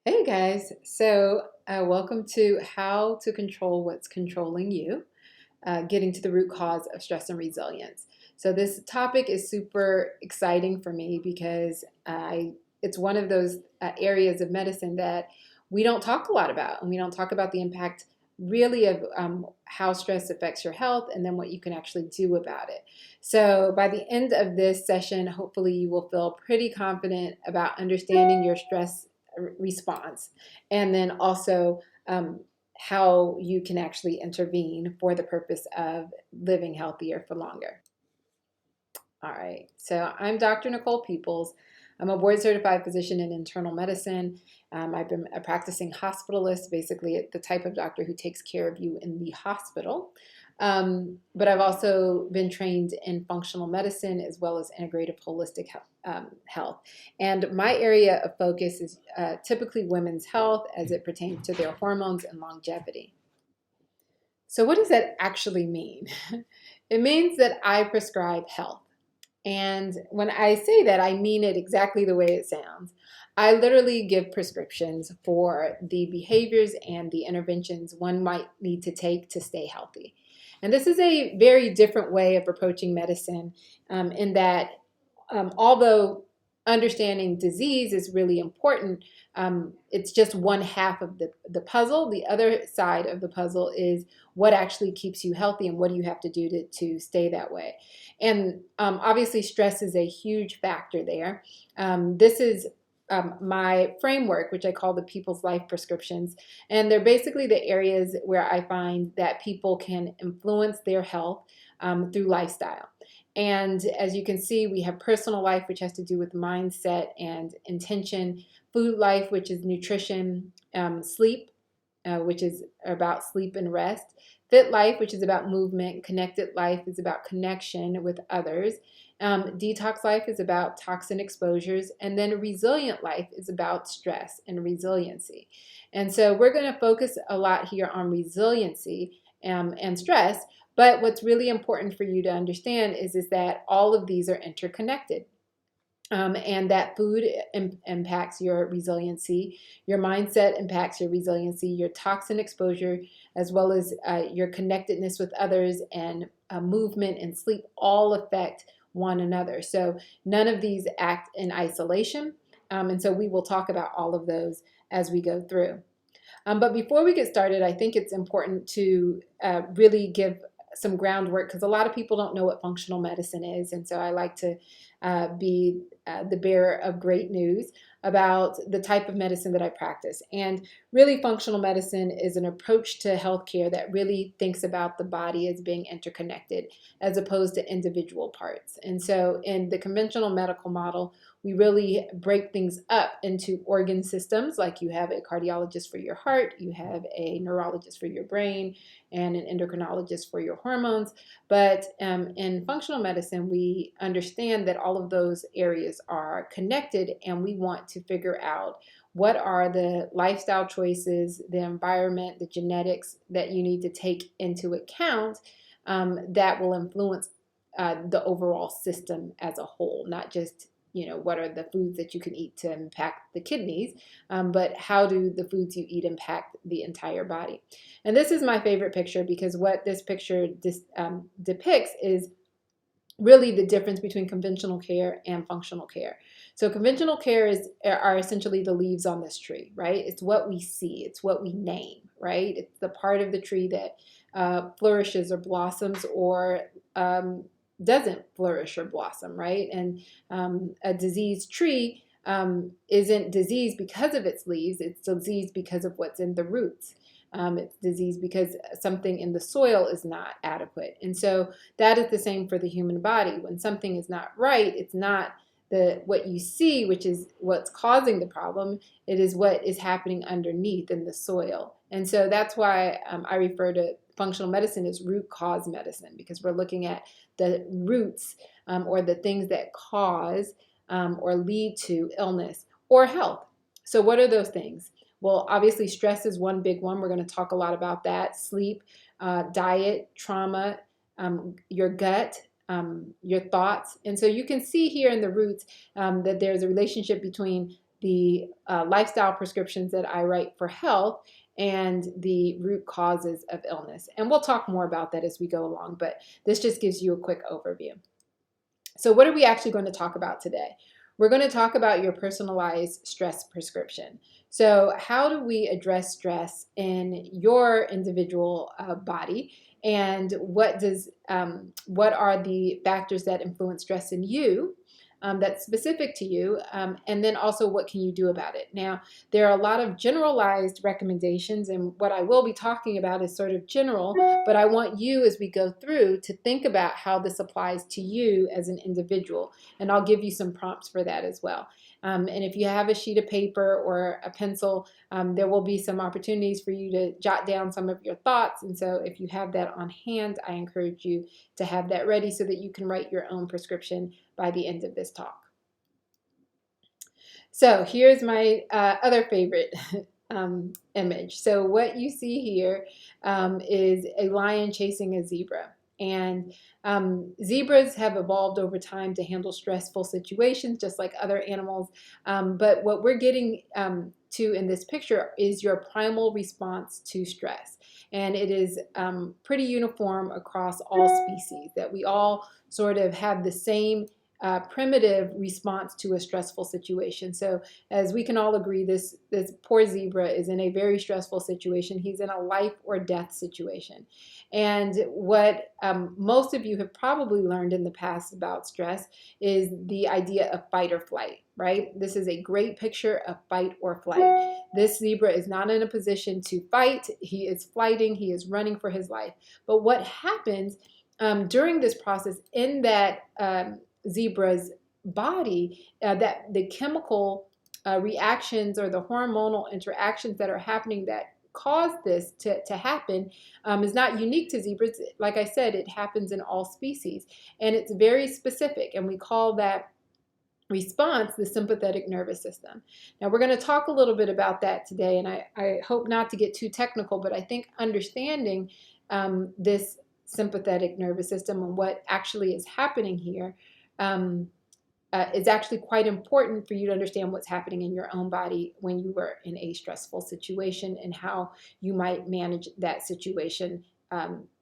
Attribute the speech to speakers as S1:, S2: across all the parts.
S1: Hey guys, welcome to How to Control What's Controlling You, getting to the root cause of stress and resilience. So this topic is super exciting for me because it's one of those areas of medicine that we don't talk a lot about, and we don't talk about the impact really of how stress affects your health and then what you can actually do about it. So by the end of this session, hopefully you will feel pretty confident about understanding your stress response, and then also how you can actually intervene for the purpose of living healthier for longer. All right, so I'm Dr. Nicole Peoples. I'm a board certified physician in internal medicine. I've been a practicing hospitalist, basically the type of doctor who takes care of you in the hospital. But I've also been trained in functional medicine as well as integrative holistic health. And my area of focus is typically women's health as it pertains to their hormones and longevity. So, what does that actually mean? It means that I prescribe health. And when I say that, I mean it exactly the way it sounds. I literally give prescriptions for the behaviors and the interventions one might need to take to stay healthy. And this is a very different way of approaching medicine in that although understanding disease is really important, it's just one half of the puzzle. The other side of the puzzle is what actually keeps you healthy and what do you have to do to stay that way. And obviously stress is a huge factor there. This is my framework, which I call the People's Life Prescriptions. And they're basically the areas where I find that people can influence their health through lifestyle. And as you can see, we have personal life, which has to do with mindset and intention, food life, which is nutrition, sleep, which is about sleep and rest, fit life, which is about movement, connected life is about connection with others, detox life is about toxin exposures, and then resilient life is about stress and resiliency. And so we're going to focus a lot here on resiliency and stress. But what's really important for you to understand is that all of these are interconnected. And that food impacts your resiliency, your mindset impacts your resiliency, your toxin exposure, as well as your connectedness with others, and movement and sleep all affect one another. So none of these act in isolation. And so we will talk about all of those as we go through. But before we get started, I think it's important to really give some groundwork because a lot of people don't know what functional medicine is. And so I like to be the bearer of great news about the type of medicine that I practice. And really, functional medicine is an approach to healthcare that really thinks about the body as being interconnected as opposed to individual parts. And so in the conventional medical model, we really break things up into organ systems, like you have a cardiologist for your heart, you have a neurologist for your brain, and an endocrinologist for your hormones. But in functional medicine, we understand that all of those areas are connected, and we want to figure out what are the lifestyle choices, the environment, the genetics that you need to take into account that will influence the overall system as a whole, not just what are the foods that you can eat to impact the kidneys, but how do the foods you eat impact the entire body? And this is my favorite picture because what this picture depicts is really the difference between conventional care and functional care. So conventional care are essentially the leaves on this tree, right? It's what we see, it's what we name, right? It's the part of the tree that flourishes or blossoms or doesn't flourish or blossom, right? And a diseased tree isn't diseased because of its leaves, it's diseased because of what's in the roots. It's disease because something in the soil is not adequate. And so that is the same for the human body. When something is not right, it's not what you see, which is what's causing the problem. It is what is happening underneath in the soil. And so that's why I refer to functional medicine as root cause medicine, because we're looking at the roots or the things that cause or lead to illness or health. So what are those things? Well, obviously, stress is one big one. We're going to talk a lot about that. Sleep, diet, trauma, your gut, your thoughts. And so you can see here in the roots that there's a relationship between the lifestyle prescriptions that I write for health, and the root causes of illness. And we'll talk more about that as we go along, but this just gives you a quick overview. So what are we actually going to talk about today? We're going to talk about your personalized stress prescription. So how do we address stress in your individual body, and what are the factors that influence stress in you? That's specific to you, and then also what can you do about it. Now, there are a lot of generalized recommendations, and what I will be talking about is sort of general, but I want you, as we go through, to think about how this applies to you as an individual, and I'll give you some prompts for that as well. And if you have a sheet of paper or a pencil, there will be some opportunities for you to jot down some of your thoughts, and so if you have that on hand, I encourage you to have that ready so that you can write your own prescription by the end of this talk. So here's my other favorite image. So what you see here is a lion chasing a zebra. And zebras have evolved over time to handle stressful situations just like other animals. But what we're getting to in this picture is your primal response to stress. And it is pretty uniform across all species, that we all sort of have the same primitive response to a stressful situation. So as we can all agree, this poor zebra is in a very stressful situation. He's in a life or death situation. And what most of you have probably learned in the past about stress is the idea of fight or flight, right? This is a great picture of fight or flight. This zebra is not in a position to fight. He is flighting. He is running for his life. But what happens during this process in that zebra's body, that the chemical reactions or the hormonal interactions that are happening that cause this to happen is not unique to zebras. Like I said, it happens in all species, and it's very specific, and we call that response the sympathetic nervous system. Now we're going to talk a little bit about that today, and I hope not to get too technical, but I think understanding this sympathetic nervous system and what actually is happening here is actually quite important for you to understand what's happening in your own body when you were in a stressful situation, and how you might manage that situation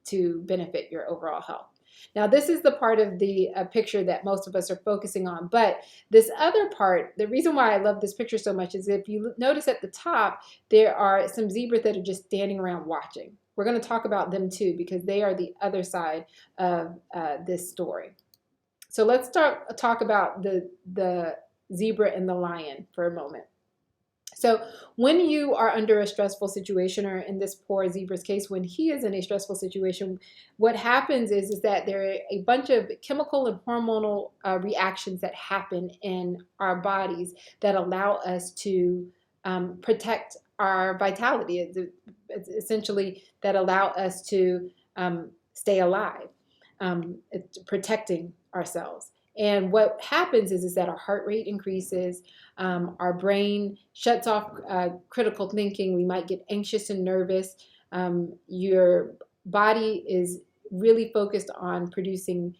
S1: to benefit your overall health. Now, this is the part of the picture that most of us are focusing on, but this other part, the reason why I love this picture so much is if you notice at the top, there are some zebras that are just standing around watching. We're going to talk about them too, because they are the other side of this story. So let's talk about the zebra and the lion for a moment. So when you are under a stressful situation, or in this poor zebra's case, when he is in a stressful situation, what happens is that there are a bunch of chemical and hormonal reactions that happen in our bodies that allow us to protect our vitality. It's essentially that allow us to stay alive. It's protecting ourselves. And what happens is that our heart rate increases, our brain shuts off critical thinking, we might get anxious and nervous, your body is really focused on producing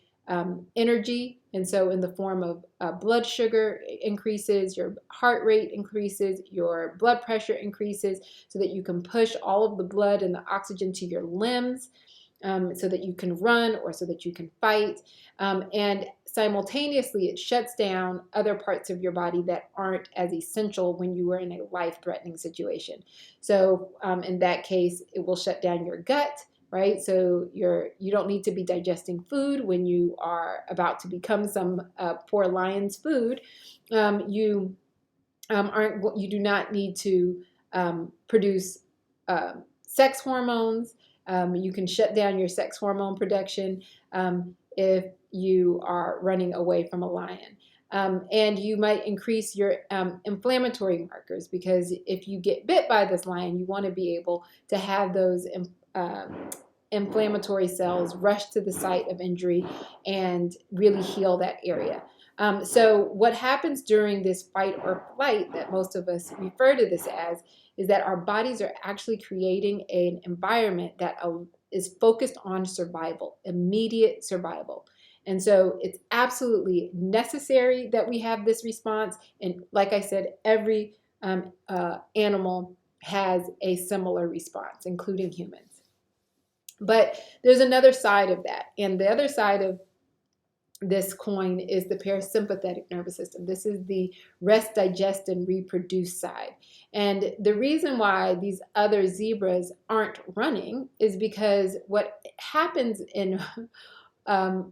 S1: energy, and so in the form of blood sugar increases, your heart rate increases, your blood pressure increases, so that you can push all of the blood and the oxygen to your limbs, so that you can run or so that you can fight. And simultaneously, it shuts down other parts of your body that aren't as essential when you are in a life-threatening situation. So in that case, it will shut down your gut, right? So you don't need to be digesting food when you are about to become some poor lion's food. You do not need to produce sex hormones. You can shut down your sex hormone production if you are running away from a lion. And you might increase your inflammatory markers, because if you get bit by this lion, you want to be able to have those inflammatory cells rush to the site of injury and really heal that area. So what happens during this fight or flight that most of us refer to this as is that our bodies are actually creating an environment that is focused on survival, immediate survival. And so it's absolutely necessary that we have this response. And like I said, every animal has a similar response, including humans. But there's another side of that. And the other side of this coin is the parasympathetic nervous system. This is the rest, digest, and reproduce side. And the reason why these other zebras aren't running is because what happens in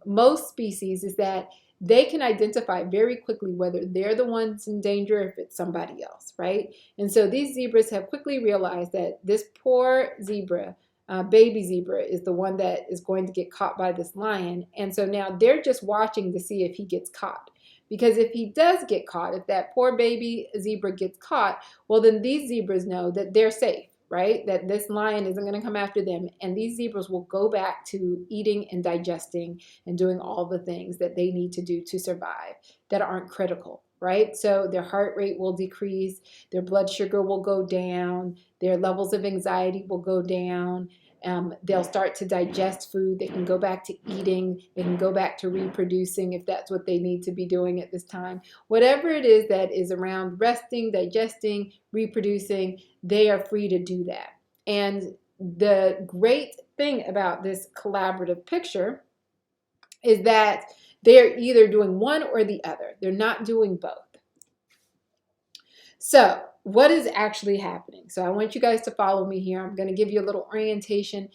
S1: most species is that they can identify very quickly whether they're the ones in danger or if it's somebody else, right? And so these zebras have quickly realized that this poor zebra, baby zebra, is the one that is going to get caught by this lion. And so now they're just watching to see if he gets caught. Because if he does get caught, if that poor baby zebra gets caught, well, then these zebras know that they're safe, right? That this lion isn't going to come after them. And these zebras will go back to eating and digesting and doing all the things that they need to do to survive that aren't critical, right? So their heart rate will decrease, their blood sugar will go down, their levels of anxiety will go down. They'll start to digest food. They can go back to eating. They can go back to reproducing if that's what they need to be doing at this time. Whatever it is that is around resting, digesting, reproducing, they are free to do that. And the great thing about this collaborative picture is that they're either doing one or the other. They're not doing both. So what is actually happening? So I want you guys to follow me here. I'm going to give you a little orientation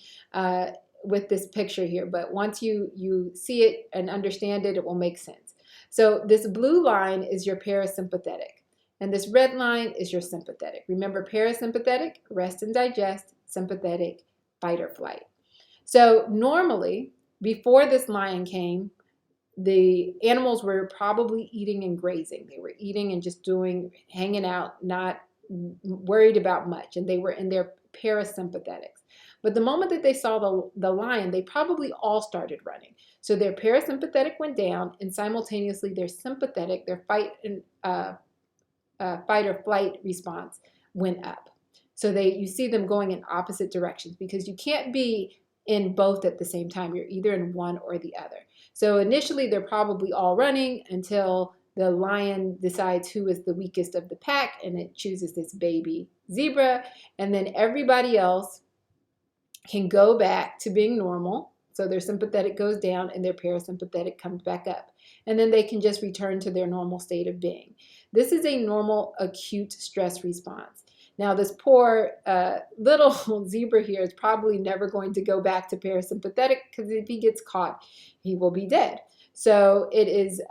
S1: with this picture here, but once you see it and understand it, it will make sense. So this blue line is your parasympathetic, and this red line is your sympathetic. Remember, parasympathetic, rest and digest; sympathetic, fight or flight. So normally, before this lion came, the animals were probably eating and grazing. They were eating and just hanging out, not worried about much, and they were in their parasympathetics. But the moment that they saw the lion, they probably all started running. So their parasympathetic went down, and simultaneously their sympathetic, their fight or flight response went up. So you see them going in opposite directions, because you can't be in both at the same time. You're either in one or the other. So initially they're probably all running until the lion decides who is the weakest of the pack, and it chooses this baby zebra, and then everybody else can go back to being normal. So their sympathetic goes down and their parasympathetic comes back up, and then they can just return to their normal state of being. This is a normal acute stress response. Now, this poor little zebra here is probably never going to go back to parasympathetic, because if he gets caught, he will be dead. So it is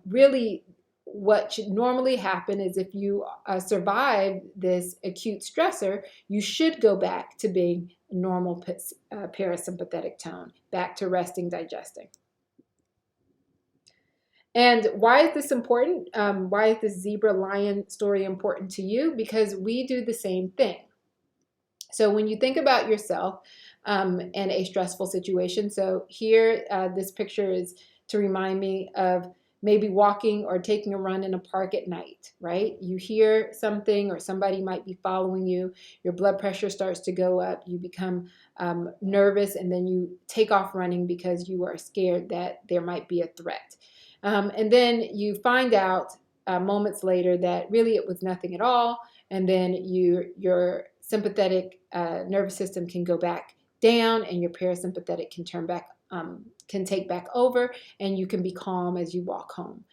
S1: really what should normally happen is if you survive this acute stressor, you should go back to being normal parasympathetic tone, back to resting, digesting. And why is this important? Why is this zebra-lion story important to you? Because we do the same thing. So when you think about yourself in a stressful situation, so here this picture is to remind me of maybe walking or taking a run in a park at night, right? You hear something or somebody might be following you, your blood pressure starts to go up, you become nervous, and then you take off running because you are scared that there might be a threat. And then you find out moments later that really it was nothing at all, and then your sympathetic nervous system can go back down, and your parasympathetic can can take back over, and you can be calm as you walk home.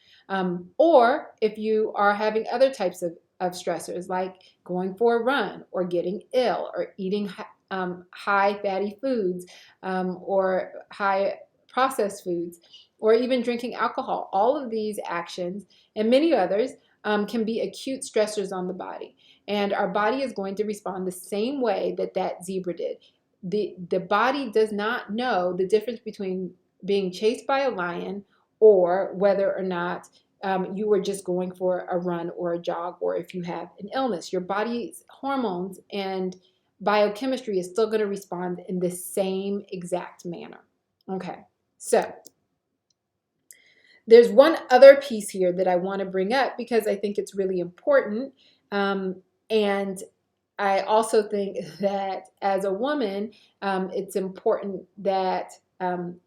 S1: Or if you are having other types of stressors, like going for a run or getting ill or eating high fatty foods or high processed foods, or even drinking alcohol, all of these actions and many others can be acute stressors on the body. And our body is going to respond the same way that zebra did. The body does not know the difference between being chased by a lion or whether or not you were just going for a run or a jog, or if you have an illness. Your body's hormones and biochemistry is still going to respond in the same exact manner. Okay, so there's one other piece here that I want to bring up because I think it's really important. And I also think that as a woman, it's important that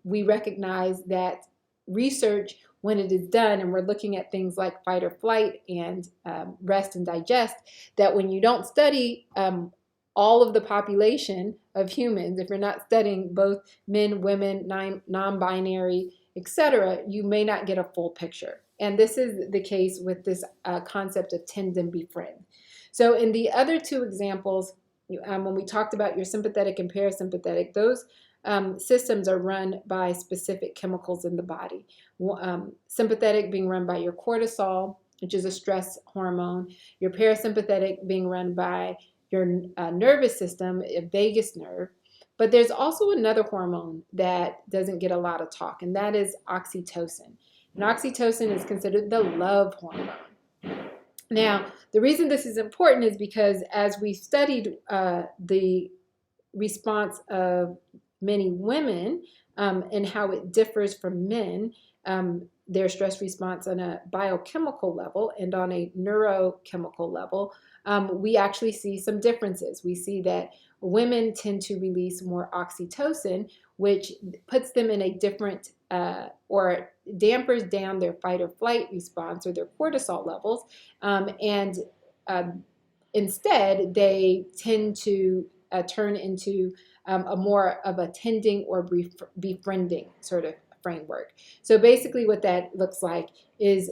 S1: we recognize that research, when it is done, and we're looking at things like fight or flight and rest and digest, that when you don't study all of the population of humans, if you're not studying both men, women, non-binary, etc., you may not get a full picture. And this is the case with this concept of tend and befriend. So in the other two examples, when we talked about your sympathetic and parasympathetic, those systems are run by specific chemicals in the body. Sympathetic being run by your cortisol, which is a stress hormone. Your parasympathetic being run by your nervous system, a vagus nerve. But there's also another hormone that doesn't get a lot of talk, and that is oxytocin. And oxytocin is considered the love hormone. Now, the reason this is important is because as we studied the response of many women and how it differs from men, their stress response on a biochemical level and on a neurochemical level, we actually see some differences. We see that women tend to release more oxytocin, which puts them in a different or dampers down their fight or flight response or their cortisol levels, and instead they tend to turn into a more of a tending or befriending sort of framework. So basically what that looks like is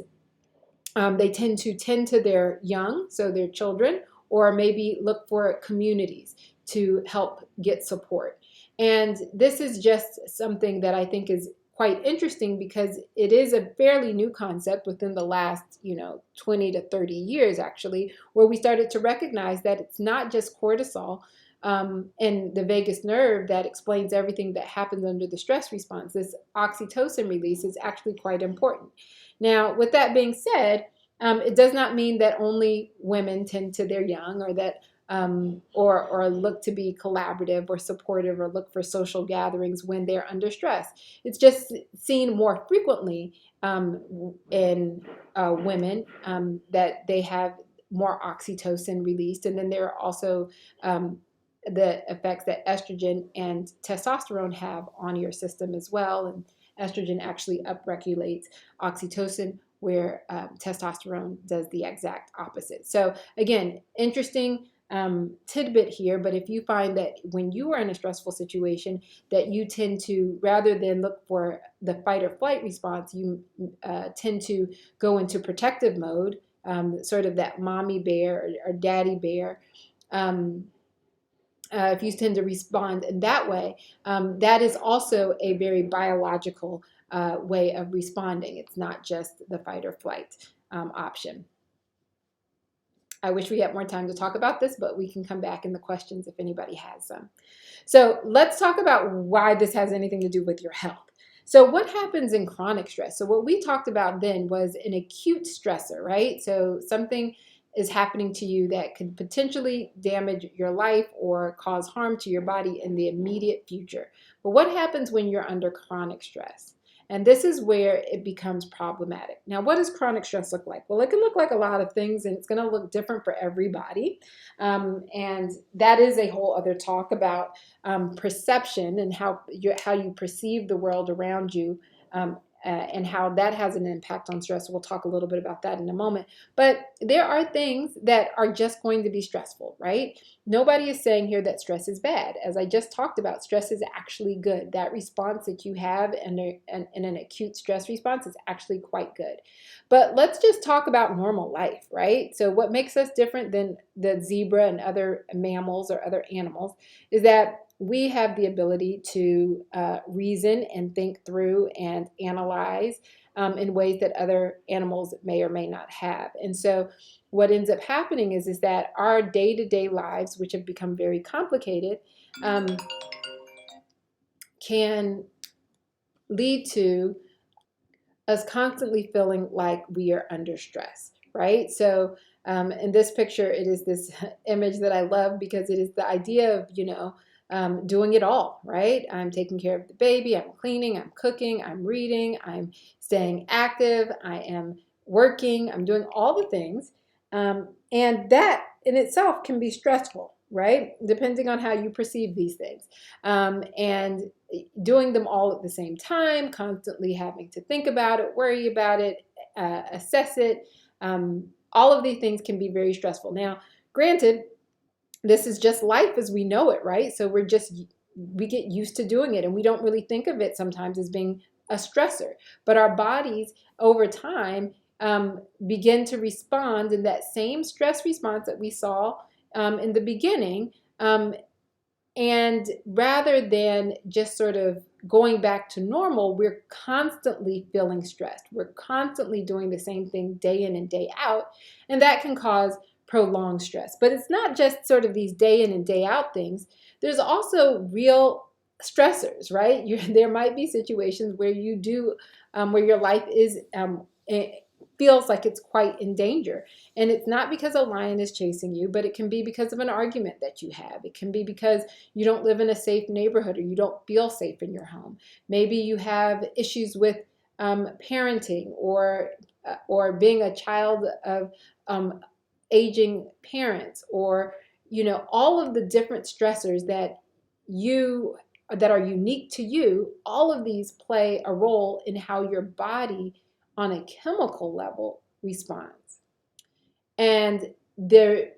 S1: they tend to their young, so their children, or maybe look for communities to help get support. And this is just something that I think is quite interesting because it is a fairly new concept within the last, 20 to 30 years, actually, where we started to recognize that it's not just cortisol and the vagus nerve that explains everything that happens under the stress response. This oxytocin release is actually quite important. Now, with that being said, it does not mean that only women tend to their young, or that or look to be collaborative or supportive or look for social gatherings when they're under stress. It's just seen more frequently in women that they have more oxytocin released, and then there are also the effects that estrogen and testosterone have on your system as well. And estrogen actually upregulates oxytocin, where testosterone does the exact opposite. So again, interesting tidbit here, but if you find that when you are in a stressful situation that you tend to, rather than look for the fight or flight response, you tend to go into protective mode, sort of that mommy bear or daddy bear, if you tend to respond in that way, that is also a very biological way of responding. It's not just the fight or flight option. I wish we had more time to talk about this, but we can come back in the questions if anybody has some. So let's talk about why this has anything to do with your health. So what happens in chronic stress? So what we talked about then was an acute stressor, right? So something is happening to you that could potentially damage your life or cause harm to your body in the immediate future. But what happens when you're under chronic stress? And this is where it becomes problematic. Now, what does chronic stress look like? Well, it can look like a lot of things, and it's going to look different for everybody. And that is a whole other talk about perception and how you perceive the world around you, and how that has an impact on stress. We'll talk a little bit about that in a moment. But there are things that are just going to be stressful, right? Nobody is saying here that stress is bad. As I just talked about, stress is actually good. That response that you have in an acute stress response is actually quite good. But let's just talk about normal life, right? So what makes us different than the zebra and other mammals or other animals is that we have the ability to reason and think through and analyze in ways that other animals may or may not have. And so what ends up happening is that our day-to-day lives, which have become very complicated, can lead to us constantly feeling like we are under stress, right? So in this picture, it is this image that I love because it is the idea of, doing it all, right? I'm taking care of the baby, I'm cleaning, I'm cooking, I'm reading, I'm staying active, I am working, I'm doing all the things. And that in itself can be stressful, right? Depending on how you perceive these things. And doing them all at the same time, constantly having to think about it, worry about it, assess it, all of these things can be very stressful. Now, granted, this is just life as we know it, right? So we get used to doing it, and we don't really think of it sometimes as being a stressor. But our bodies over time begin to respond in that same stress response that we saw in the beginning. And rather than just sort of going back to normal, we're constantly feeling stressed. We're constantly doing the same thing day in and day out, and that can cause prolonged stress. But it's not just sort of these day in and day out things. There's also real stressors, right? There might be situations where you do, where your life is, it feels like it's quite in danger. And it's not because a lion is chasing you, but it can be because of an argument that you have. It can be because you don't live in a safe neighborhood, or you don't feel safe in your home. Maybe you have issues with parenting, or being a child of aging parents, or all of the different stressors that are unique to you. All of these play a role in how your body on a chemical level responds. And the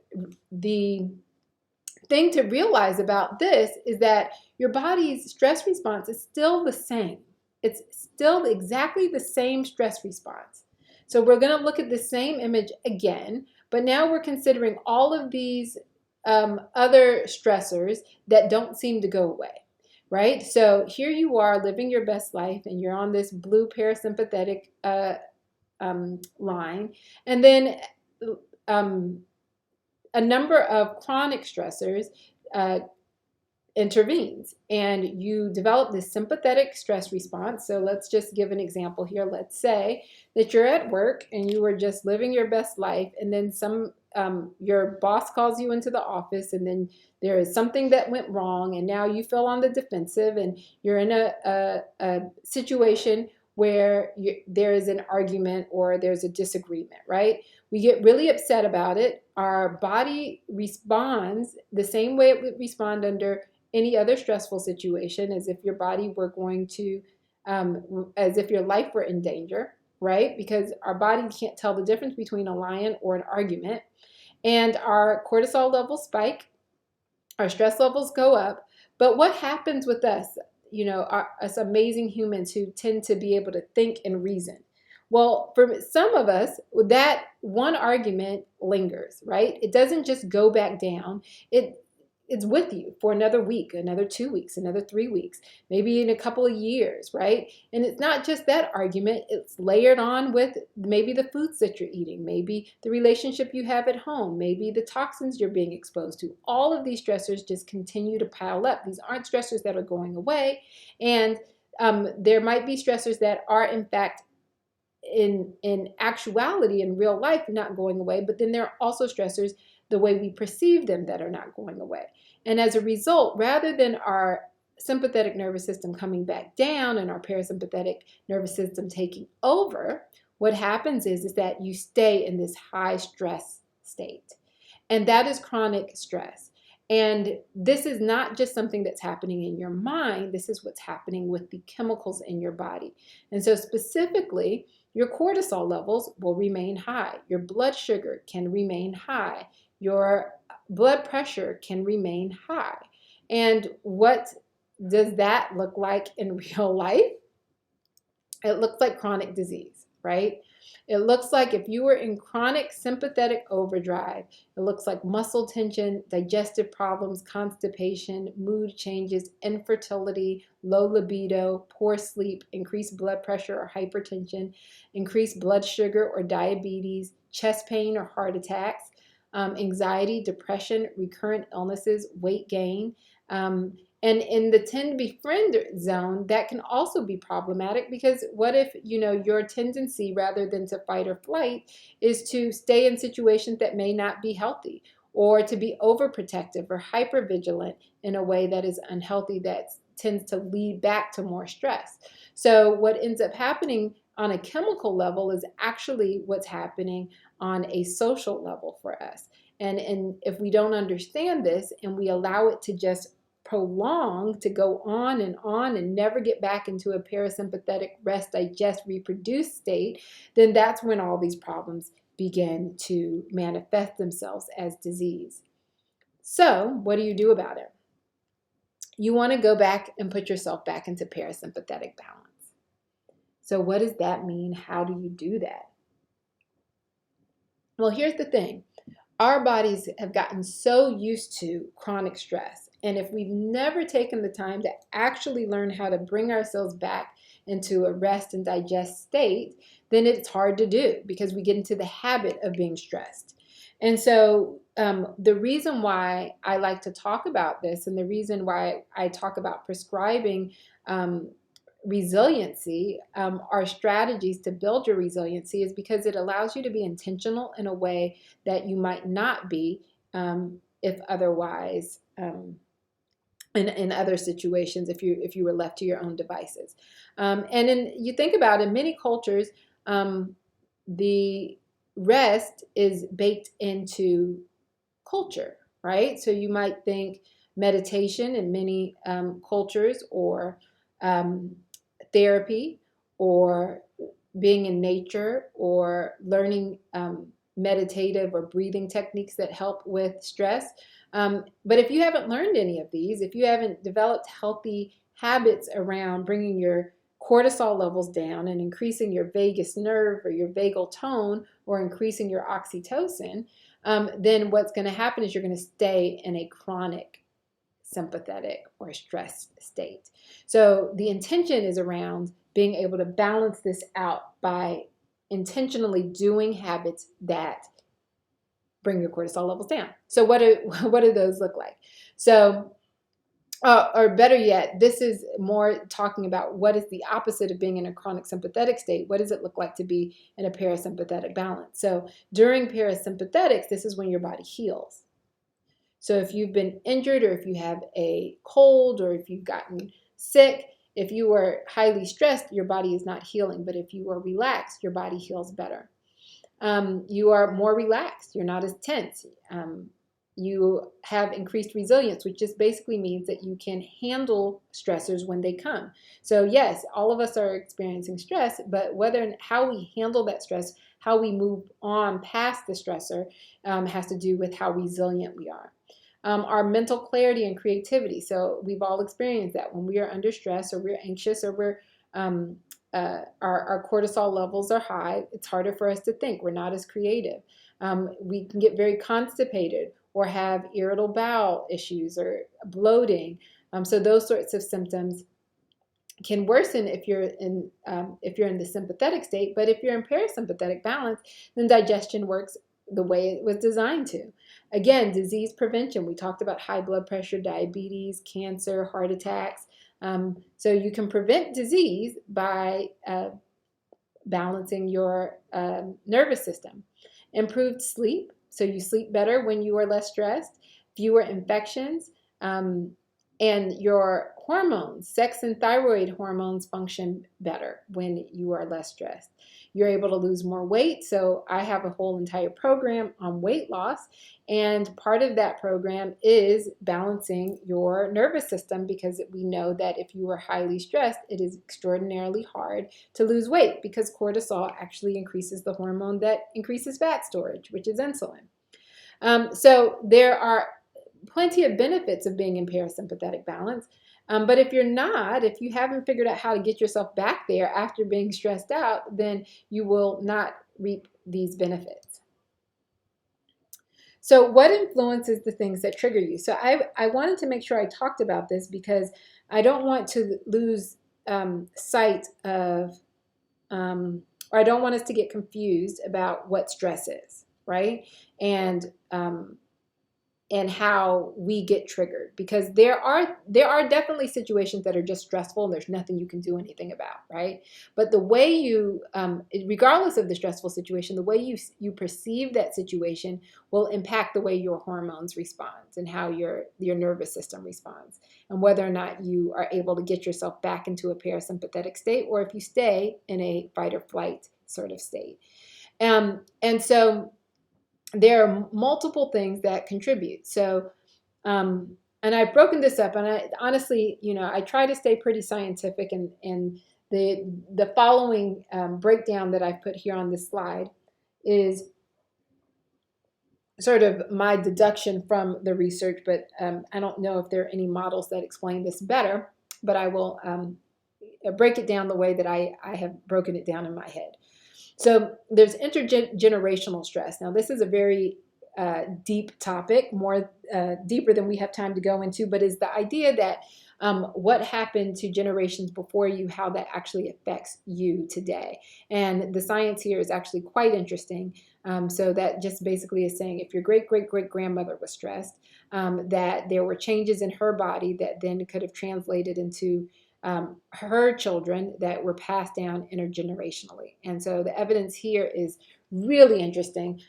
S1: thing to realize about this is that your body's stress response is still the same. It's still exactly the same stress response. So we're going to look at the same image again, but now we're considering all of these other stressors that don't seem to go away, right? So here you are living your best life, and you're on this blue parasympathetic line, and then a number of chronic stressors intervenes, and you develop this sympathetic stress response. So let's just give an example here. Let's say that you're at work and you are just living your best life, and then your boss calls you into the office, and then there is something that went wrong, and now you feel on the defensive, and you're in a situation where there is an argument or there's a disagreement, right? We get really upset about it. Our body responds the same way it would respond under any other stressful situation, as if your body were going to, as if your life were in danger, right? Because our body can't tell the difference between a lion or an argument. And our cortisol levels spike, our stress levels go up. But what happens with us, us amazing humans who tend to be able to think and reason? Well, for some of us, that one argument lingers, right? It doesn't just go back down. It's with you for another week, another 2 weeks, another 3 weeks, maybe in a couple of years, right? And it's not just that argument. It's layered on with maybe the foods that you're eating, maybe the relationship you have at home, maybe the toxins you're being exposed to. All of these stressors just continue to pile up. These aren't stressors that are going away. And there might be stressors that are, in fact, in actuality, in real life, not going away. But then there are also stressors, the way we perceive them, that are not going away. And as a result, rather than our sympathetic nervous system coming back down and our parasympathetic nervous system taking over, what happens is that you stay in this high stress state. And that is chronic stress. And this is not just something that's happening in your mind. This is what's happening with the chemicals in your body. And so specifically, your cortisol levels will remain high. Your blood sugar can remain high. Your blood pressure can remain high. And what does that look like in real life? It looks like chronic disease, right? It looks like if you were in chronic sympathetic overdrive, it looks like muscle tension, digestive problems, constipation, mood changes, infertility, low libido, poor sleep, increased blood pressure or hypertension, increased blood sugar or diabetes, chest pain or heart attacks, anxiety, depression, recurrent illnesses, weight gain. And in the tend to befriend zone, that can also be problematic, because what if, your tendency, rather than to fight or flight, is to stay in situations that may not be healthy, or to be overprotective or hypervigilant in a way that is unhealthy, that tends to lead back to more stress. So what ends up happening on a chemical level is actually what's happening on a social level for us. And if we don't understand this and we allow it to just prolong, to go on and never get back into a parasympathetic rest, digest, reproduce state, then that's when all these problems begin to manifest themselves as disease. So what do you do about it? You want to go back and put yourself back into parasympathetic balance. So what does that mean? How do you do that? Well, here's the thing. Our bodies have gotten so used to chronic stress. And if we've never taken the time to actually learn how to bring ourselves back into a rest and digest state, then it's hard to do because we get into the habit of being stressed. And so the reason why I like to talk about this, and the reason why I talk about prescribing resiliency, our strategies to build your resiliency, is because it allows you to be intentional in a way that you might not be if otherwise in other situations, if you were left to your own devices. You think about, in many cultures, the rest is baked into culture, right? So you might think meditation in many cultures, or therapy, or being in nature, or learning meditative or breathing techniques that help with stress. But if you haven't learned any of these, if you haven't developed healthy habits around bringing your cortisol levels down and increasing your vagus nerve or your vagal tone, or increasing your oxytocin, then what's going to happen is you're going to stay in a chronic sympathetic or stressed state. So the intention is around being able to balance this out by intentionally doing habits that bring your cortisol levels down. So what do those look like? So or better yet, this is more talking about what is the opposite of being in a chronic sympathetic state. What does it look like to be in a parasympathetic balance? So during parasympathetics, this is when your body heals. So if you've been injured, or if you have a cold, or if you've gotten sick, if you are highly stressed, your body is not healing. But if you are relaxed, your body heals better. You are more relaxed. You're not as tense. You have increased resilience, which just basically means that you can handle stressors when they come. So yes, all of us are experiencing stress, but how we handle that stress, how we move on past the stressor, has to do with how resilient we are. Our mental clarity and creativity. So we've all experienced that when we are under stress, or we're anxious, or our cortisol levels are high, it's harder for us to think. We're not as creative. We can get very constipated, or have irritable bowel issues, or bloating. So those sorts of symptoms can worsen if you're in the sympathetic state. But if you're in parasympathetic balance, then digestion works the way it was designed to. Again, disease prevention. We talked about high blood pressure, diabetes, cancer, heart attacks. So you can prevent disease by balancing your nervous system. Improved sleep. So you sleep better when you are less stressed. Fewer infections. And your hormones, sex and thyroid hormones, function better when you are less stressed. You're able to lose more weight. So I have a whole entire program on weight loss. And part of that program is balancing your nervous system, because we know that if you are highly stressed, it is extraordinarily hard to lose weight, because cortisol actually increases the hormone that increases fat storage, which is insulin. So there are plenty of benefits of being in parasympathetic balance. But if you haven't figured out how to get yourself back there after being stressed out, then you will not reap these benefits. So what influences the things that trigger you? So I wanted to make sure I talked about this, because I don't want to lose sight of, or I don't want us to get confused about what stress is, right? And how we get triggered, because there are definitely situations that are just stressful and there's nothing you can do anything about, right? But the way you, regardless of the stressful situation, the way you perceive that situation will impact the way your hormones respond, and how your nervous system responds, and whether or not you are able to get yourself back into a parasympathetic state, or if you stay in a fight or flight sort of state. And so there are multiple things that contribute. So, and I've broken this up, and I honestly, I try to stay pretty scientific, and the following breakdown that I've put here on this slide is sort of my deduction from the research, but I don't know if there are any models that explain this better, but I will break it down the way that I have broken it down in my head. So there's intergenerational stress. Now, this is a very deep topic, more deeper than we have time to go into, but is the idea that what happened to generations before you, how that actually affects you today. And the science here is actually quite interesting. So that just basically is saying if your great-great-great-grandmother was stressed, that there were changes in her body that then could have translated into her children that were passed down intergenerationally. And so the evidence here is really interesting,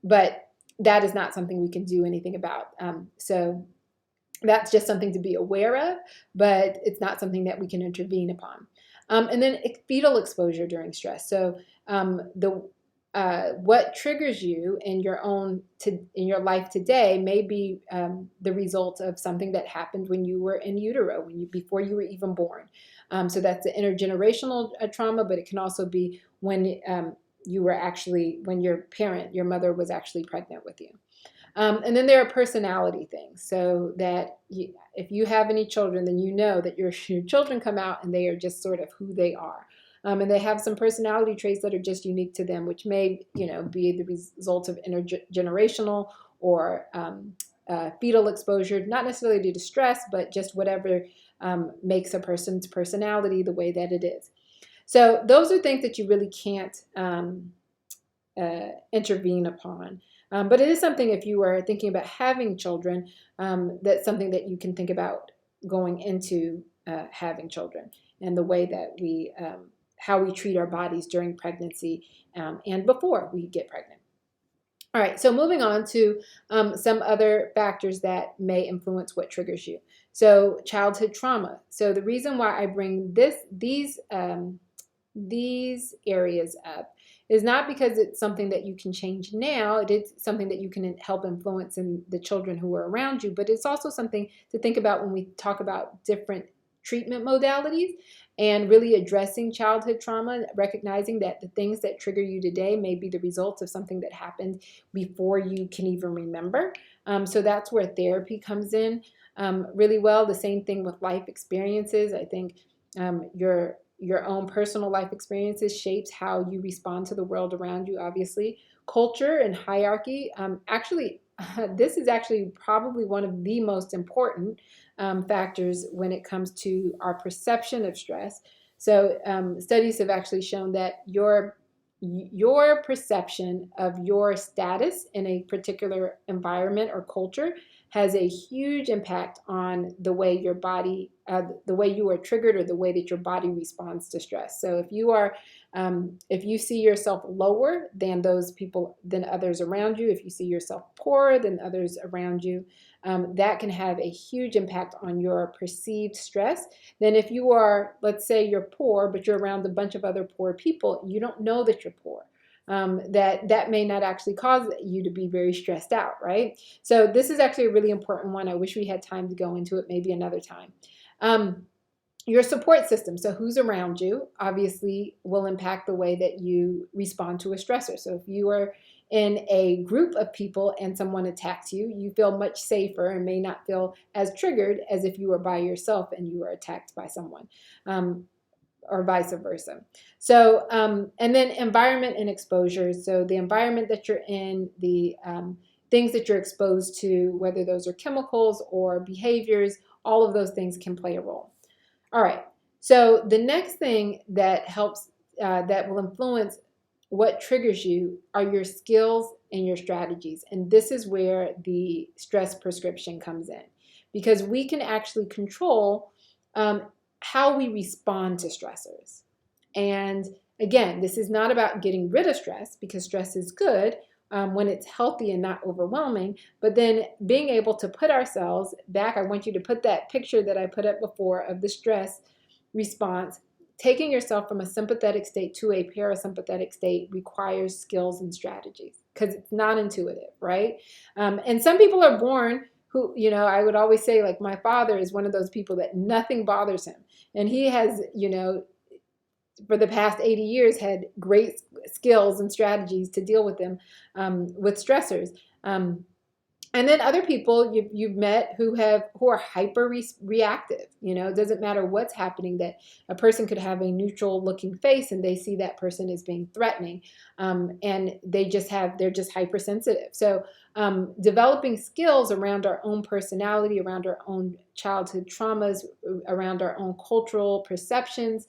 S1: but that is not something we can do anything about. So that's just something to be aware of, but it's not something that we can intervene upon. And then fetal exposure during stress. So what triggers you in your life today may be the result of something that happened when you were in utero, before you were even born. So that's the intergenerational trauma, but it can also be when when your mother was actually pregnant with you. And then there are personality things. So that if you have any children, then you know that your children come out and they are just sort of who they are. And they have some personality traits that are just unique to them, which may, be the result of intergenerational or fetal exposure, not necessarily due to stress, but just whatever makes a person's personality the way that it is. So those are things that you really can't intervene upon. But it is something, if you are thinking about having children, that's something that you can think about going into having children, and the way that how we treat our bodies during pregnancy and before we get pregnant. All right, so moving on to some other factors that may influence what triggers you. So childhood trauma. So the reason why I bring these areas up is not because it's something that you can change now. It is something that you can help influence in the children who are around you, but it's also something to think about when we talk about different treatment modalities and really addressing childhood trauma, recognizing that the things that trigger you today may be the result of something that happened before you can even remember. So that's where therapy comes in really well. The same thing with life experiences. I think your own personal life experiences shapes how you respond to the world around you, obviously. Culture and hierarchy. This is actually probably one of the most important factors when it comes to our perception of stress. So studies have actually shown that your perception of your status in a particular environment or culture has a huge impact on the way your body, the way you are triggered, or the way that your body responds to stress. So if you see yourself lower than than others around you, if you see yourself poorer than others around you, that can have a huge impact on your perceived stress. Then if you are, let's say you're poor, but you're around a bunch of other poor people, you don't know that you're poor. That may not actually cause you to be very stressed out, right? So this is actually a really important one. I wish we had time to go into it, maybe another time. Your support system, so who's around you, obviously will impact the way that you respond to a stressor. So if you are in a group of people and someone attacks you, you feel much safer and may not feel as triggered as if you were by yourself and you were attacked by someone. Or vice versa. So, and then environment and exposure. So the environment that you're in, the things that you're exposed to, whether those are chemicals or behaviors, all of those things can play a role. All right. So the next thing that helps, that will influence what triggers you are your skills and your strategies. And this is where the stress prescription comes in, because we can actually control how we respond to stressors. And again, this is not about getting rid of stress, because stress is good when it's healthy and not overwhelming, but then being able to put ourselves back. I want you to put that picture that I put up before of the stress response. Taking yourself from a sympathetic state to a parasympathetic state requires skills and strategies. because it's not intuitive, right? And some people are born who, I would always say, like, my father is one of those people that nothing bothers him. And he has, for the past 80 years, had great skills and strategies to deal with them, with stressors. And then other people you've met who are hyper reactive. It doesn't matter what's happening, that a person could have a neutral looking face and they see that person as being threatening, and they're just hypersensitive. So developing skills around our own personality, around our own childhood traumas, around our own cultural perceptions,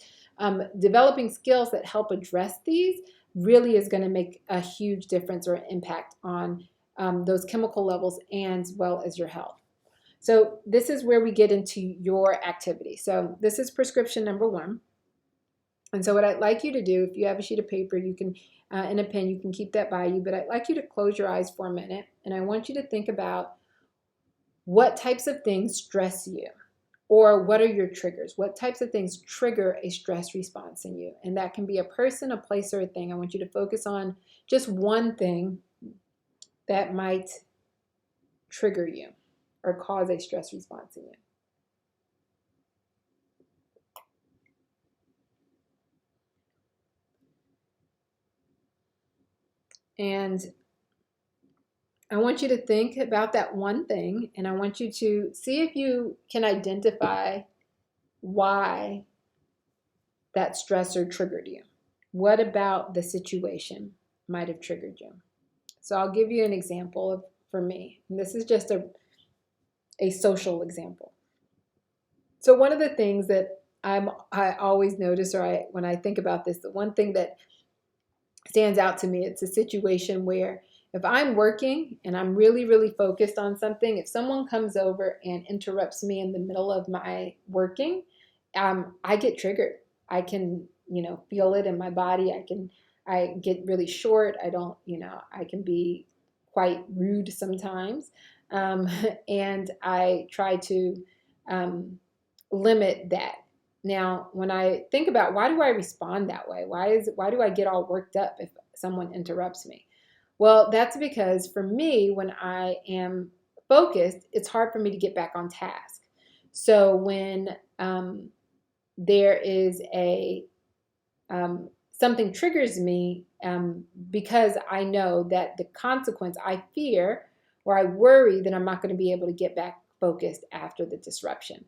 S1: developing skills that help address these really is going to make a huge difference or impact on those chemical levels and as well as your health. So this is where we get into your activity. So this is prescription number 1. And so what I'd like you to do, if you have a sheet of paper, you can, and a pen, you can keep that by you, but I'd like you to close your eyes for a minute. And I want you to think about what types of things stress you, or what are your triggers? What types of things trigger a stress response in you? And that can be a person, a place, or a thing. I want you to focus on just one thing that might trigger you or cause a stress response in you. And I want you to think about that one thing, and I want you to see if you can identify why that stressor triggered you. What about the situation might have triggered you? So I'll give you an example for me. And this is just a social example. So one of the things that I always notice, or when I think about this, the one thing that stands out to me, it's a situation where if I'm working and I'm really, really focused on something, if someone comes over and interrupts me in the middle of my working, I get triggered. I can, feel it in my body. I get really short. I can be quite rude sometimes. And I try to limit that. Now, when I think about why do I respond that way? Why do I get all worked up if someone interrupts me? Well, that's because for me, when I am focused, it's hard for me to get back on task. So when there is something triggers me, because I know that the consequence, I fear or I worry that I'm not going to be able to get back focused after the disruption.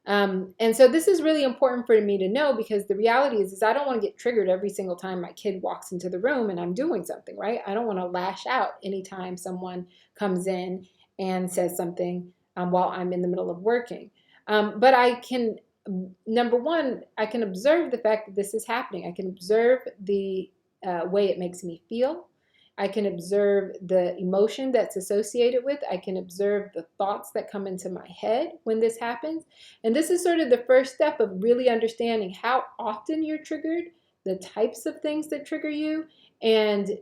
S1: And so this is really important for me to know, because the reality is I don't want to get triggered every single time my kid walks into the room and I'm doing something, right? I don't want to lash out anytime someone comes in and says something while I'm in the middle of working. But I can, number one, I can observe the fact that this is happening. I can observe the way it makes me feel. I can observe the emotion that's associated with. I can observe the thoughts that come into my head when this happens. And this is sort of the first step of really understanding how often you're triggered, the types of things that trigger you, and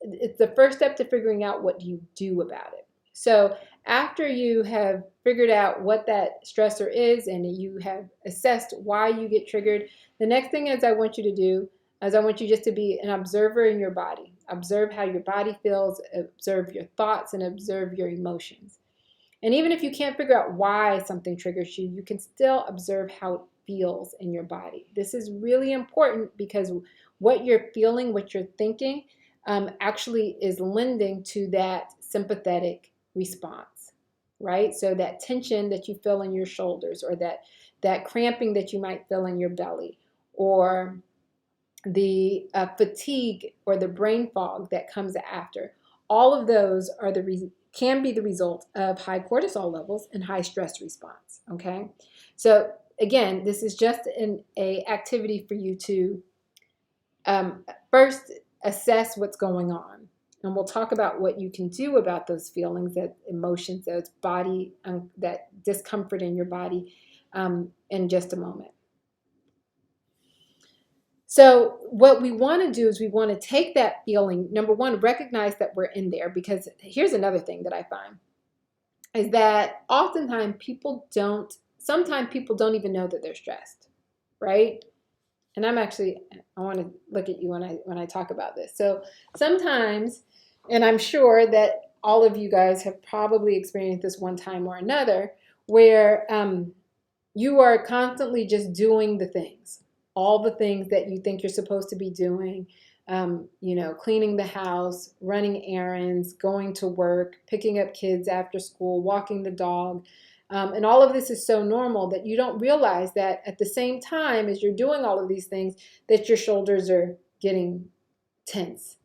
S1: it's the first step to figuring out what you do about it. So after you have figured out what that stressor is and you have assessed why you get triggered, the next thing I want you to do is I want you just to be an observer in your body. Observe how your body feels, observe your thoughts, and observe your emotions. And even if you can't figure out why something triggers you, you can still observe how it feels in your body. This is really important because what you're feeling, what you're thinking, actually is lending to that sympathetic response, right? So that tension that you feel in your shoulders, or that cramping that you might feel in your belly, or the fatigue or the brain fog that comes after, all of those are can be the result of high cortisol levels and high stress response. Okay, so again, this is just an activity for you to first assess what's going on, and we'll talk about what you can do about those feelings, that emotions, those body, that discomfort in your body, in just a moment. So what we want to do is we want to take that feeling, number one, recognize that we're in there, because here's another thing that I find is that oftentimes sometimes people don't even know that they're stressed, right? And I want to look at you when I talk about this. So sometimes And I'm sure that all of you guys have probably experienced this one time or another where you are constantly just doing the things, all the things that you think you're supposed to be doing. Cleaning the house, running errands, going to work, picking up kids after school, walking the dog. And all of this is so normal that you don't realize that at the same time as you're doing all of these things, that your shoulders are getting tense,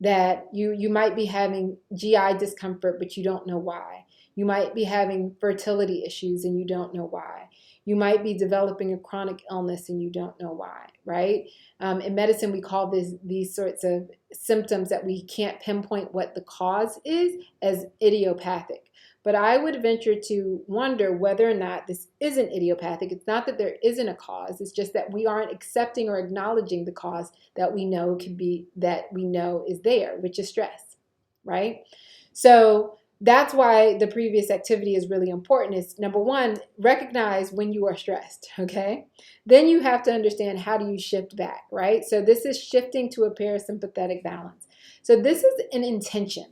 S1: that you might be having GI discomfort, but you don't know why. You might be having fertility issues and you don't know why. You might be developing a chronic illness and you don't know why, right? In medicine, we call these sorts of symptoms that we can't pinpoint what the cause is as idiopathic. But I would venture to wonder whether or not this isn't idiopathic. It's not that there isn't a cause. It's just that we aren't accepting or acknowledging the cause that we know is there, which is stress, right? So that's why the previous activity is really important. Is number one, recognize when you are stressed, okay? Then you have to understand, how do you shift back, right? So this is shifting to a parasympathetic balance. So this is an intention,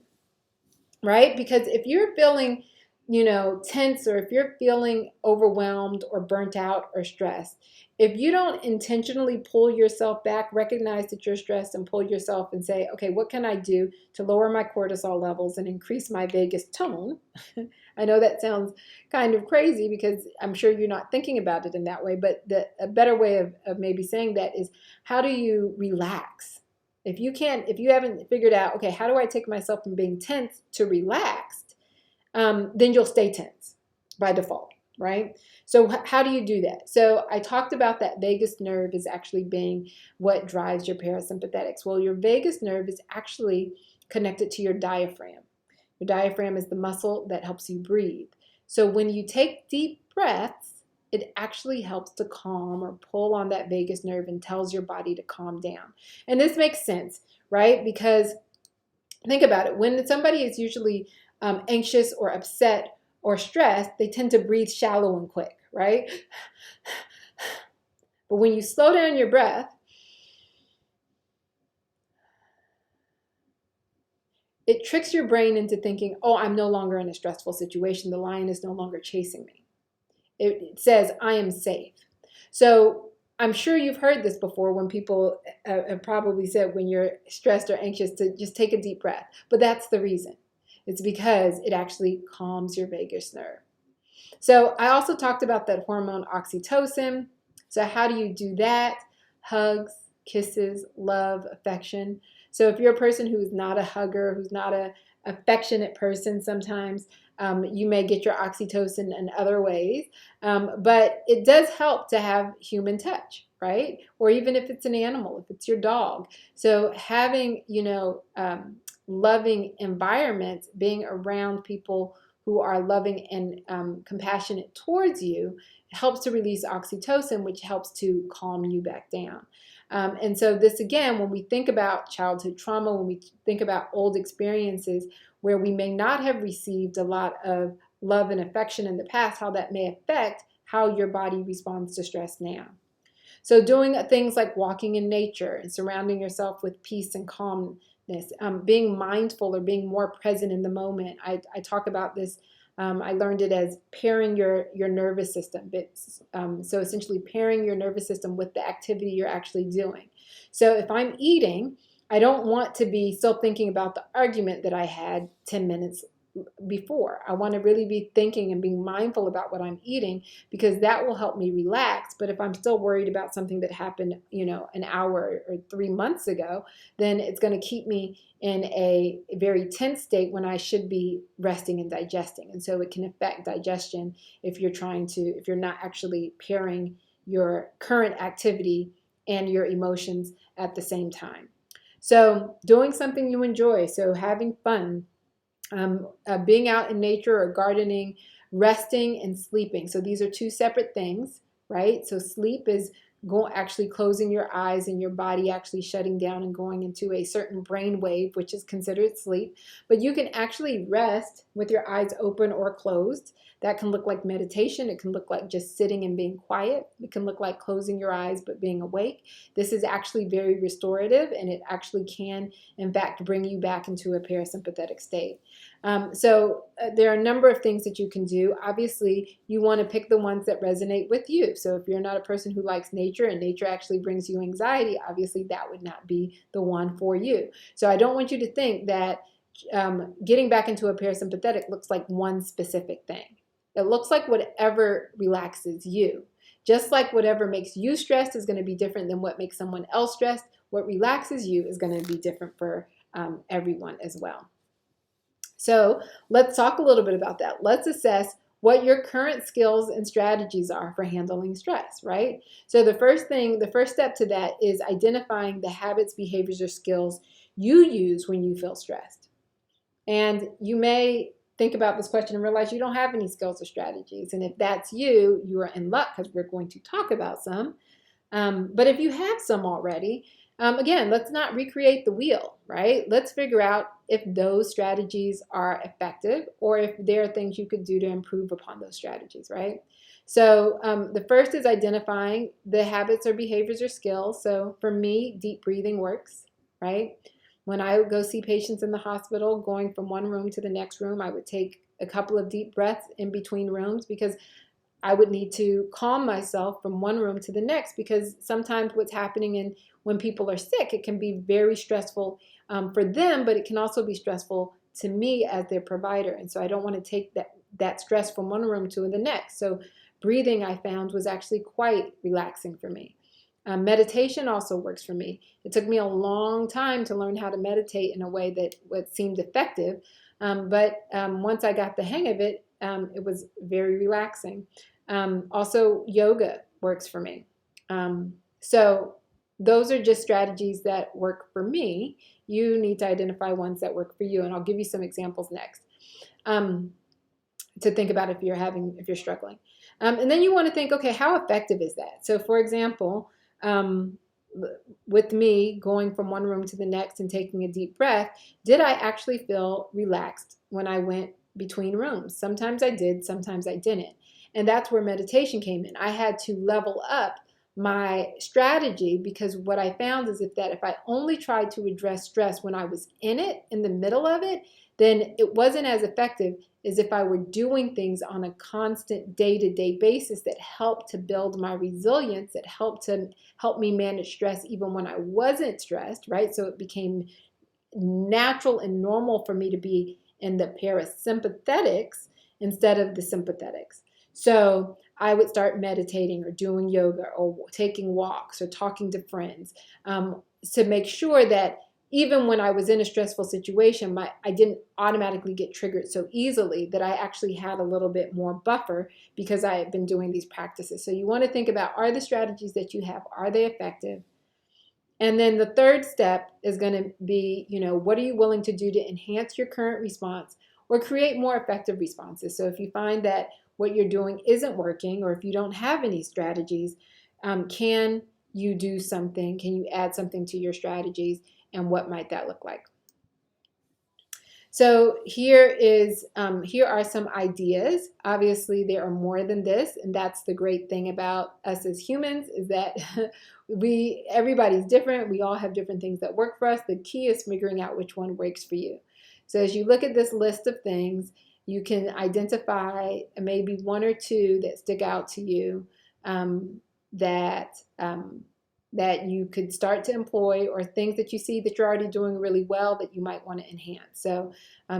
S1: right? Because if you're feeling, tense, or if you're feeling overwhelmed or burnt out or stressed, if you don't intentionally pull yourself back, recognize that you're stressed and pull yourself and say, okay, what can I do to lower my cortisol levels and increase my vagus tone? I know that sounds kind of crazy because I'm sure you're not thinking about it in that way, but a better way of maybe saying that is, how do you relax? If you haven't figured out, okay, how do I take myself from being tense to relaxed, then you'll stay tense by default, right? So how do you do that? So I talked about that vagus nerve is actually being what drives your parasympathetics. Well, your vagus nerve is actually connected to your diaphragm. Your diaphragm is the muscle that helps you breathe. So when you take deep breaths, it actually helps to calm or pull on that vagus nerve and tells your body to calm down. And this makes sense, right? Because think about it. When somebody is usually anxious or upset or stressed, they tend to breathe shallow and quick, right? But when you slow down your breath, it tricks your brain into thinking, oh, I'm no longer in a stressful situation. The lion is no longer chasing me. It says, I am safe. So I'm sure you've heard this before when people have probably said when you're stressed or anxious to just take a deep breath. But that's the reason. It's because it actually calms your vagus nerve. So I also talked about that hormone oxytocin. So how do you do that? Hugs, kisses, love, affection. So if you're a person who's not a hugger, who's not an affectionate person sometimes, you may get your oxytocin in other ways. But it does help to have human touch, right? Or even if it's an animal, if it's your dog. So having, loving environments, being around people who are loving and compassionate towards you, helps to release oxytocin, which helps to calm you back down. And so this, again, when we think about childhood trauma, when we think about old experiences where we may not have received a lot of love and affection in the past, how that may affect how your body responds to stress now. So doing things like walking in nature and surrounding yourself with peace and calmness, being mindful or being more present in the moment. I talk about this. I learned it as pairing your nervous system. So essentially pairing your nervous system with the activity you're actually doing. So if I'm eating, I don't want to be still thinking about the argument that I had 10 minutes before. I want to really be thinking and being mindful about what I'm eating, because that will help me relax. But if I'm still worried about something that happened, an hour or 3 months ago, then it's going to keep me in a very tense state when I should be resting and digesting. And so it can affect digestion if you're not actually pairing your current activity and your emotions at the same time. So doing something you enjoy, so having fun, being out in nature or gardening, resting and sleeping. So these are two separate things, right? So sleep is actually closing your eyes and your body actually shutting down and going into a certain brain wave, which is considered sleep. But you can actually rest with your eyes open or closed. That can look like meditation. It can look like just sitting and being quiet. It can look like closing your eyes but being awake. This is actually very restorative, and it actually can, in fact, bring you back into a parasympathetic state. There are a number of things that you can do. Obviously, you want to pick the ones that resonate with you. So if you're not a person who likes nature and nature actually brings you anxiety, obviously that would not be the one for you. So I don't want you to think that getting back into a parasympathetic looks like one specific thing. It looks like whatever relaxes you. Just like whatever makes you stressed is going to be different than what makes someone else stressed, what relaxes you is going to be different for everyone as well. So let's talk a little bit about that. Let's assess what your current skills and strategies are for handling stress, right? So the first step to that is identifying the habits, behaviors, or skills you use when you feel stressed. And you may think about this question and realize you don't have any skills or strategies. And if that's you, you are in luck, because we're going to talk about some. But if you have some already, again, let's not recreate the wheel, right? Let's figure out if those strategies are effective or if there are things you could do to improve upon those strategies, right? So the first is identifying the habits or behaviors or skills. So for me, deep breathing works, right? When I would go see patients in the hospital, going from one room to the next room, I would take a couple of deep breaths in between rooms because I would need to calm myself from one room to the next, because sometimes what's happening when people are sick, it can be very stressful for them, but it can also be stressful to me as their provider. And so I don't want to take that stress from one room to the next. So breathing, I found, was actually quite relaxing for me. Meditation also works for me. It took me a long time to learn how to meditate in a way that seemed effective. But once I got the hang of it, it was very relaxing. Also, yoga works for me. So those are just strategies that work for me. You need to identify ones that work for you, and I'll give you some examples next to think about if you're struggling. And then you want to think, okay, how effective is that? So, for example, with me going from one room to the next and taking a deep breath, did I actually feel relaxed when I went between rooms? Sometimes I did, sometimes I didn't. And that's where meditation came in. I had to level up my strategy, because what I found is if I only tried to address stress when I was in the middle of it, then it wasn't as effective as if I were doing things on a constant day-to-day basis that helped to build my resilience, that helped me manage stress even when I wasn't stressed, right? So it became natural and normal for me to be in the parasympathetics instead of the sympathetics. So I would start meditating or doing yoga or taking walks or talking to friends to make sure that even when I was in a stressful situation, I didn't automatically get triggered so easily, that I actually had a little bit more buffer because I had been doing these practices. So you want to think about, are the strategies that you have, are they effective? And then the third step is going to be, what are you willing to do to enhance your current response or create more effective responses? So if you find that what you're doing isn't working, or if you don't have any strategies, can you do something? Can you add something to your strategies? And what might that look like? So here are some ideas. Obviously, there are more than this, and that's the great thing about us as humans, is that everybody's different. We all have different things that work for us. The key is figuring out which one works for you. So as you look at this list of things, you can identify maybe one or two that stick out to you that you could start to employ, or things that you see that you're already doing really well that you might want to enhance. So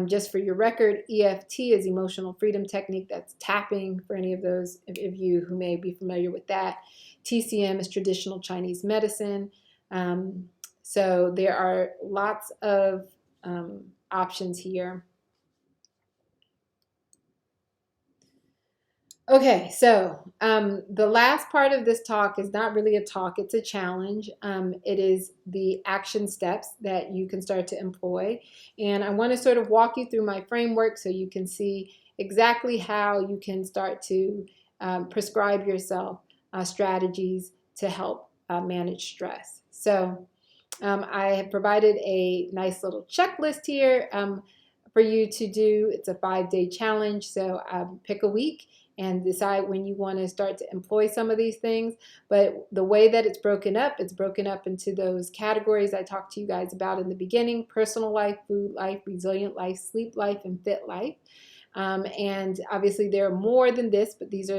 S1: just for your record, EFT is emotional freedom technique. That's tapping, for any of those of you who may be familiar with that. TCM is traditional Chinese medicine. So there are lots of options here. Okay, so the last part of this talk is not really a talk, it's a challenge. It is the action steps that you can start to employ. And I want to sort of walk you through my framework so you can see exactly how you can start to prescribe yourself strategies to help manage stress. So I have provided a nice little checklist here. for you to do. It's a 5-day challenge, so pick a week and decide when you want to start to employ some of these things. But the way that it's broken up into those categories I talked to you guys about in the beginning: personal life, food life, resilient life, sleep life, and fit life. And obviously there are more than this, but these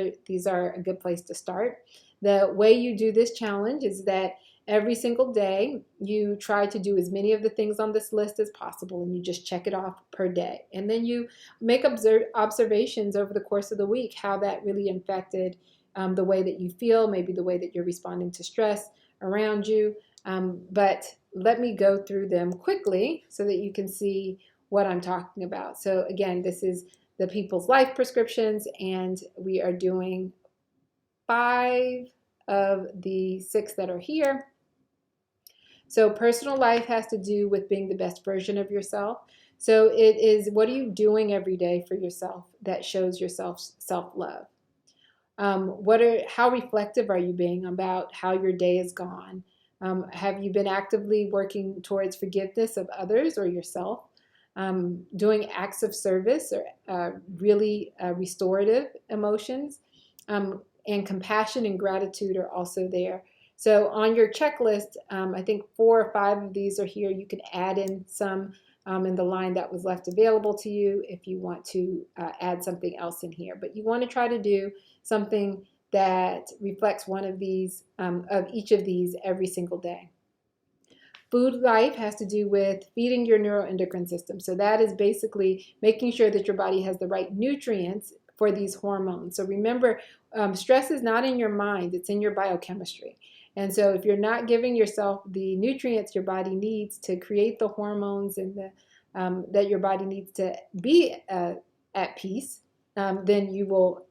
S1: are a good place to start. The way you do this challenge is that every single day you try to do as many of the things on this list as possible, and you just check it off per day. And then you make observations over the course of the week, how that really affected the way that you feel, maybe the way that you're responding to stress around you. But let me go through them quickly so that you can see what I'm talking about. So again, this is the People's Life prescriptions, and we are doing 5 of the 6 that are here. So personal life has to do with being the best version of yourself. So it is, what are you doing every day for yourself that shows yourself self-love? How reflective are you being about how your day has gone? Have you been actively working towards forgiveness of others or yourself? Doing acts of service or really restorative emotions, and compassion and gratitude are also there. So on your checklist, I think 4 or 5 of these are here. You can add in some in the line that was left available to you if you want to add something else in here. But you want to try to do something that reflects one of these, of each of these every single day. Food life has to do with feeding your neuroendocrine system. So that is basically making sure that your body has the right nutrients for these hormones. So remember, stress is not in your mind, it's in your biochemistry. And so if you're not giving yourself the nutrients your body needs to create the hormones and that your body needs to be at peace, then you will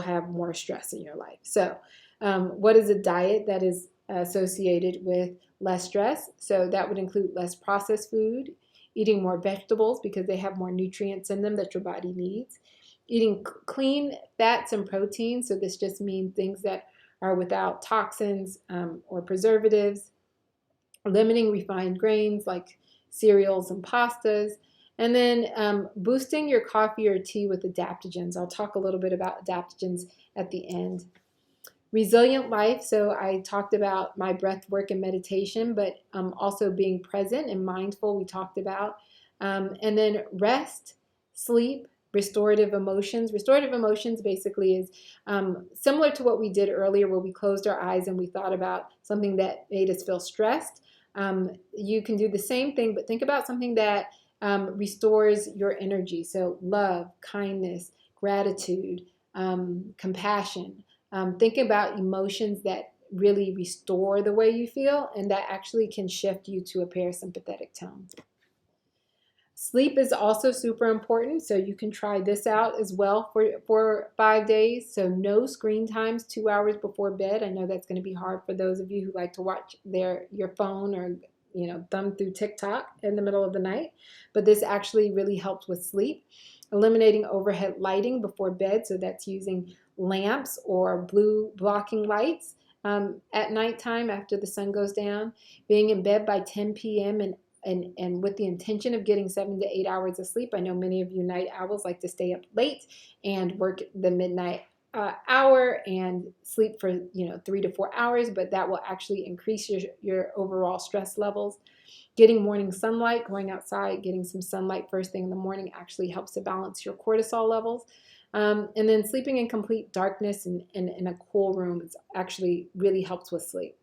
S1: have more stress in your life. So what is a diet that is associated with less stress? So that would include less processed food, eating more vegetables because they have more nutrients in them that your body needs, eating clean fats and proteins. So this just means things that are without toxins or preservatives, limiting refined grains like cereals and pastas, and then boosting your coffee or tea with adaptogens. I'll talk a little bit about adaptogens at the end. Resilient life, so I talked about my breath work and meditation, but also being present and mindful, we talked about. And then rest, sleep, restorative emotions. Restorative emotions basically is similar to what we did earlier where we closed our eyes and we thought about something that made us feel stressed. You can do the same thing, but think about something that restores your energy. So love, kindness, gratitude, compassion. Think about emotions that really restore the way you feel, and that actually can shift you to a parasympathetic tone. Sleep is also super important, so you can try this out as well for 5 days. So no screen times 2 hours before bed. I know that's going to be hard for those of you who like to watch your phone or thumb through TikTok in the middle of the night, but this actually really helps with sleep. Eliminating overhead lighting before bed, so that's using lamps or blue blocking lights at nighttime after the sun goes down. Being in bed by 10 p.m. and with the intention of getting 7 to 8 hours of sleep. I know many of you night owls like to stay up late and work the midnight hour and sleep for 3 to 4 hours, but that will actually increase your overall stress levels. Getting morning sunlight, going outside, getting some sunlight first thing in the morning actually helps to balance your cortisol levels. And then sleeping in complete darkness and in a cool room actually really helps with sleep.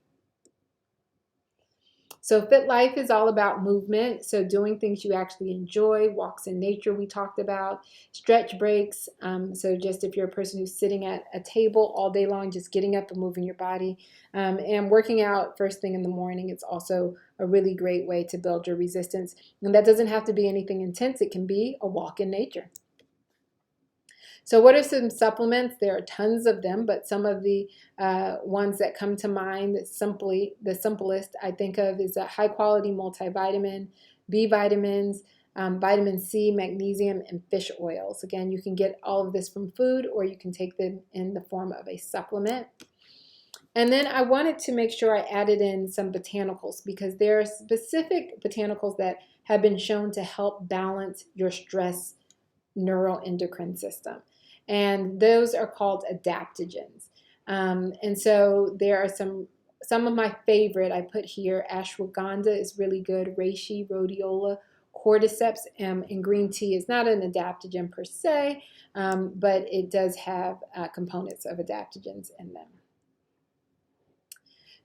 S1: So Fit Life is all about movement. So doing things you actually enjoy, walks in nature we talked about, stretch breaks. So just if you're a person who's sitting at a table all day long, just getting up and moving your body. And working out first thing in the morning, it's also a really great way to build your resistance. And that doesn't have to be anything intense. It can be a walk in nature. So what are some supplements? There are tons of them, but some of the ones that come to mind, the simplest I think of is a high quality multivitamin, B vitamins, vitamin C, magnesium, and fish oils. Again, you can get all of this from food or you can take them in the form of a supplement. And then I wanted to make sure I added in some botanicals because there are specific botanicals that have been shown to help balance your stress neuroendocrine system. And those are called adaptogens. And so there are some of my favorite I put here. Ashwagandha is really good. Reishi, rhodiola, cordyceps, and green tea is not an adaptogen per se, but it does have components of adaptogens in them.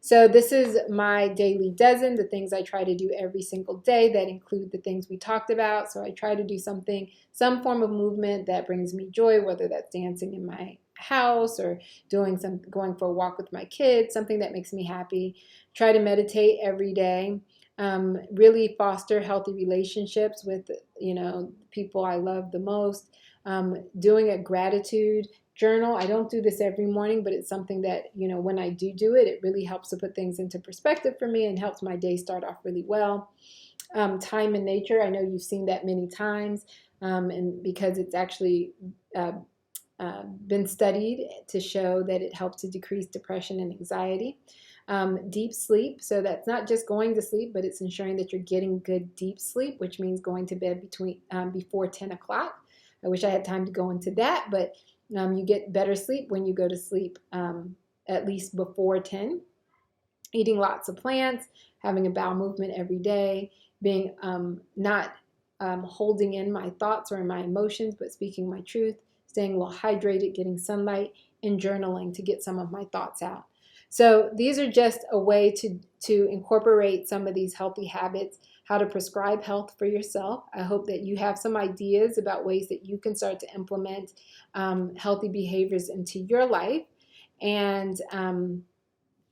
S1: So this is my daily dozen, the things I try to do every single day that include the things we talked about. So I try to do some form of movement that brings me joy, whether that's dancing in my house or going for a walk with my kids, something that makes me happy. Try to meditate every day. Really foster healthy relationships with people I love the most. Doing a gratitude journal. I don't do this every morning, but it's something that, when I do it, it really helps to put things into perspective for me and helps my day start off really well. Time in nature. I know you've seen that many times, and because it's actually been studied to show that it helps to decrease depression and anxiety. Deep sleep. So that's not just going to sleep, but it's ensuring that you're getting good deep sleep, which means going to bed before 10 o'clock. I wish I had time to go into that, but you get better sleep when you go to sleep at least before 10. Eating lots of plants, having a bowel movement every day, being not holding in my thoughts or my emotions, but speaking my truth, staying well hydrated, getting sunlight, and journaling to get some of my thoughts out. So these are just a way to incorporate some of these healthy habits, how to prescribe health for yourself. I hope that you have some ideas about ways that you can start to implement healthy behaviors into your life. And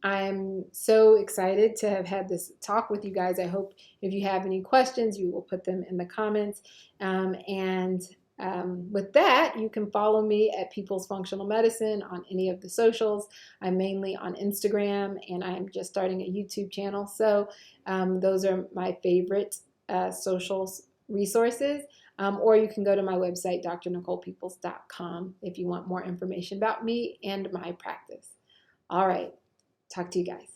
S1: I'm so excited to have had this talk with you guys. I hope if you have any questions, you will put them in the comments. With that, you can follow me at People's Functional Medicine on any of the socials. I'm mainly on Instagram, and I'm just starting a YouTube channel. So those are my favorite social resources. Or you can go to my website, drnicolepeoples.com, if you want more information about me and my practice. All right. Talk to you guys.